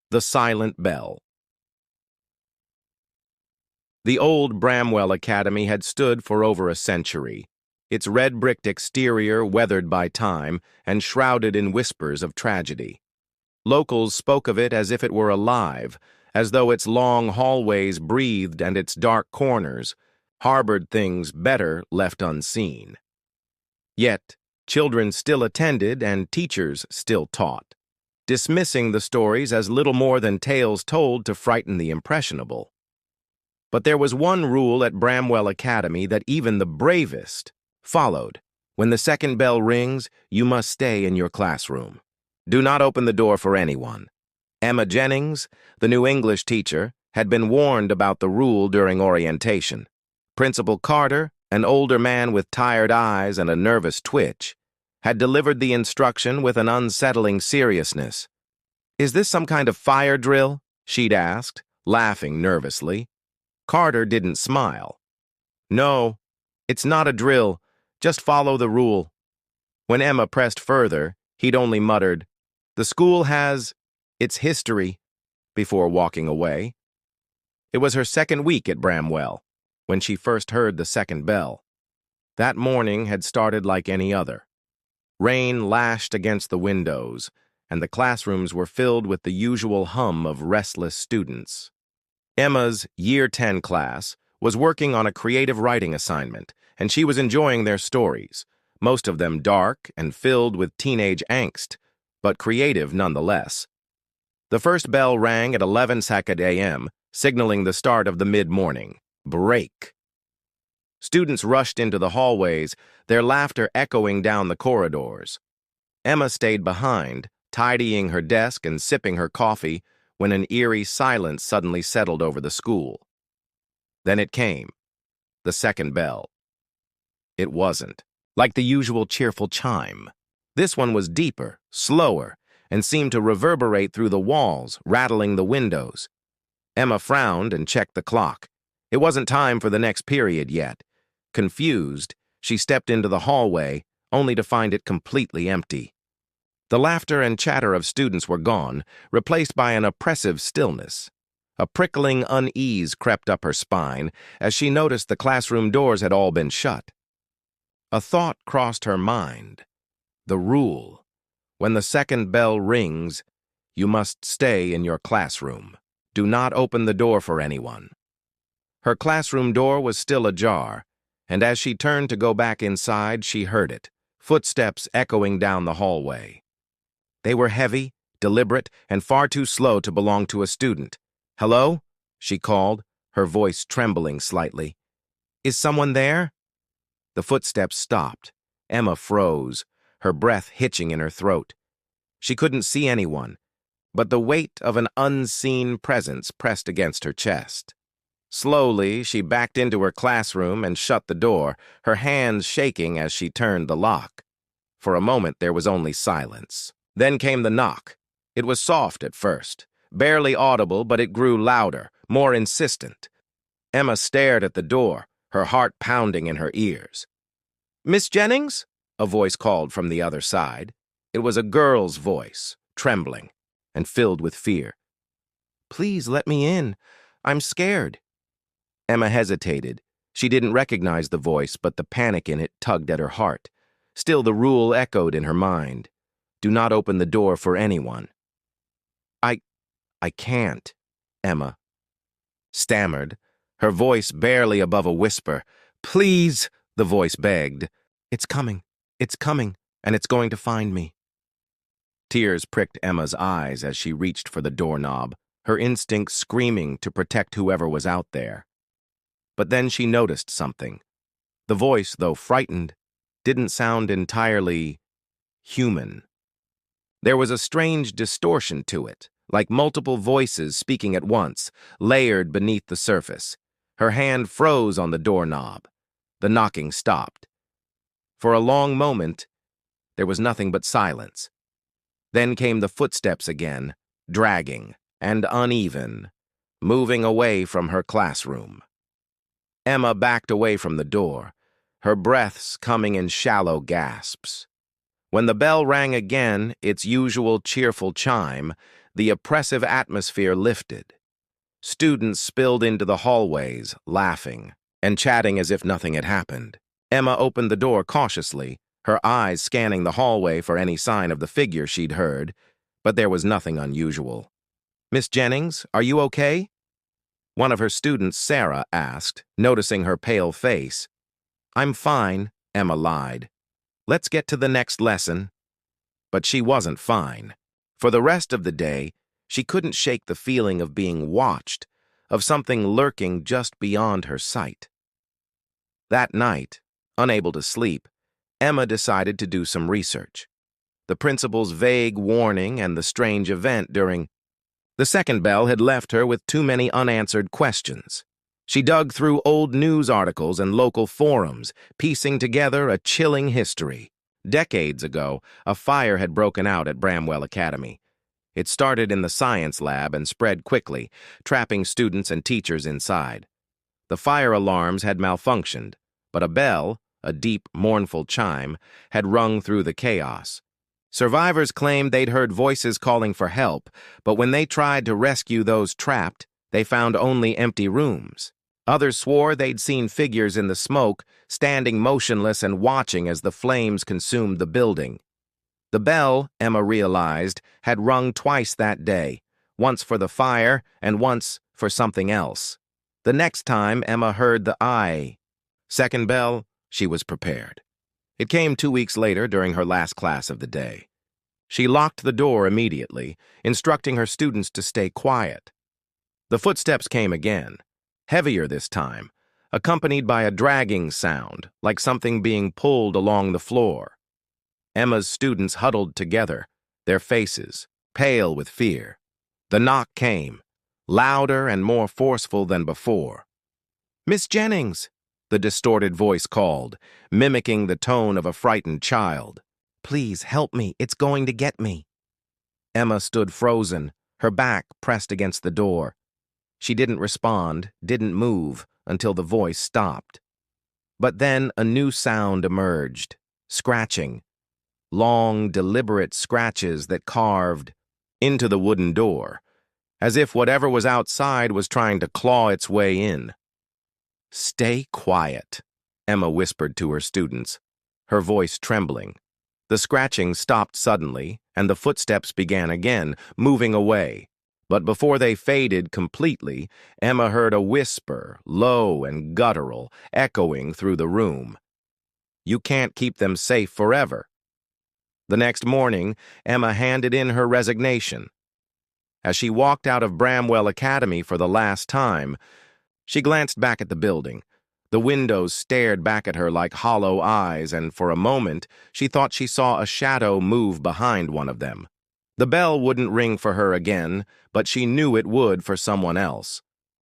The Silent Bell. The old Bramwell Academy had stood for over a century, its red-bricked exterior weathered by time and shrouded in whispers of tragedy. Locals spoke of it as if it were alive, as though its long hallways breathed and its dark corners harbored things better left unseen. Yet, children still attended and teachers still taught, dismissing the stories as little more than tales told to frighten the impressionable. But there was one rule at Bramwell Academy that even the bravest followed. When the second bell rings, you must stay in your classroom. Do not open the door for anyone. Emma Jennings, the new English teacher, had been warned about the rule during orientation. Principal Carter, an older man with tired eyes and a nervous twitch, had delivered the instruction with an unsettling seriousness. "Is this some kind of fire drill?" she'd asked, laughing nervously. Carter didn't smile. "No, it's not a drill. Just follow the rule." When Emma pressed further, he'd only muttered, "The school has its history," before walking away. It was her second week at Bramwell when she first heard the second bell. That morning had started like any other. Rain lashed against the windows, and the classrooms were filled with the usual hum of restless students. Emma's Year 10 class was working on a creative writing assignment, and she was enjoying their stories, most of them dark and filled with teenage angst, but creative nonetheless. The first bell rang at 11:00 a.m., signaling the start of the mid-morning break. Students rushed into the hallways, their laughter echoing down the corridors. Emma stayed behind, tidying her desk and sipping her coffee, when an eerie silence suddenly settled over the school. Then it came, the second bell. It wasn't like the usual cheerful chime. This one was deeper, slower, and seemed to reverberate through the walls, rattling the windows. Emma frowned and checked the clock. It wasn't time for the next period yet. Confused, she stepped into the hallway, only to find it completely empty. The laughter and chatter of students were gone, replaced by an oppressive stillness. A prickling unease crept up her spine as she noticed the classroom doors had all been shut. A thought crossed her mind. The rule: when the second bell rings, you must stay in your classroom. Do not open the door for anyone. Her classroom door was still ajar, and as she turned to go back inside, she heard it, footsteps echoing down the hallway. They were heavy, deliberate, and far too slow to belong to a student. "Hello?" she called, her voice trembling slightly. "Is someone there?" The footsteps stopped. Emma froze, her breath hitching in her throat. She couldn't see anyone, but the weight of an unseen presence pressed against her chest. Slowly, she backed into her classroom and shut the door, her hands shaking as she turned the lock. For a moment, there was only silence. Then came the knock. It was soft at first, barely audible, but it grew louder, more insistent. Emma stared at the door, her heart pounding in her ears. "Miss Jennings?" a voice called from the other side. It was a girl's voice, trembling and filled with fear. "Please let me in. I'm scared." Emma hesitated. She didn't recognize the voice, but the panic in it tugged at her heart. Still, the rule echoed in her mind. Do not open the door for anyone. I can't," Emma stammered, her voice barely above a whisper. "Please," the voice begged. It's coming, and it's going to find me." Tears pricked Emma's eyes as she reached for the doorknob, her instinct screaming to protect whoever was out there. But then she noticed something. The voice, though frightened, didn't sound entirely human. There was a strange distortion to it, like multiple voices speaking at once, layered beneath the surface. Her hand froze on the doorknob. The knocking stopped. For a long moment, there was nothing but silence. Then came the footsteps again, dragging and uneven, moving away from her classroom. Emma backed away from the door, her breaths coming in shallow gasps. When the bell rang again, its usual cheerful chime, The oppressive atmosphere lifted. Students spilled into the hallways, laughing and chatting as if nothing had happened. Emma opened the door cautiously, her eyes scanning the hallway for any sign of the figure she'd heard, but there was nothing unusual. "Miss Jennings, are you okay?" One of her students, Sarah, asked, noticing her pale face. "I'm fine," Emma lied. "Let's get to the next lesson." But she wasn't fine. For the rest of the day, she couldn't shake the feeling of being watched, of something lurking just beyond her sight. That night, unable to sleep, Emma decided to do some research. The principal's vague warning and the strange event during the second bell had left her with too many unanswered questions. She dug through old news articles and local forums, piecing together a chilling history. Decades ago, a fire had broken out at Bramwell Academy. It started in the science lab and spread quickly, trapping students and teachers inside. The fire alarms had malfunctioned, but a bell, a deep, mournful chime, had rung through the chaos. Survivors claimed they'd heard voices calling for help, but when they tried to rescue those trapped, they found only empty rooms. Others swore they'd seen figures in the smoke, standing motionless and watching as the flames consumed the building. The bell, Emma realized, had rung twice that day, once for the fire and once for something else. The next time Emma heard the second bell, she was prepared. It came 2 weeks later during her last class of the day. She locked the door immediately, instructing her students to stay quiet. The footsteps came again, heavier this time, accompanied by a dragging sound, like something being pulled along the floor. Emma's students huddled together, their faces pale with fear. The knock came, louder and more forceful than before. "Miss Jennings," the distorted voice called, mimicking the tone of a frightened child. "Please help me, it's going to get me." Emma stood frozen, her back pressed against the door. She didn't respond, didn't move, until the voice stopped. But then a new sound emerged, scratching. Long, deliberate scratches that carved into the wooden door, as if whatever was outside was trying to claw its way in. "Stay quiet," Emma whispered to her students, her voice trembling. The scratching stopped suddenly, and the footsteps began again, moving away. But before they faded completely, Emma heard a whisper, low and guttural, echoing through the room. "You can't keep them safe forever." The next morning, Emma handed in her resignation. As she walked out of Bramwell Academy for the last time, she glanced back at the building. The windows stared back at her like hollow eyes, and for a moment, she thought she saw a shadow move behind one of them. The bell wouldn't ring for her again, but she knew it would for someone else.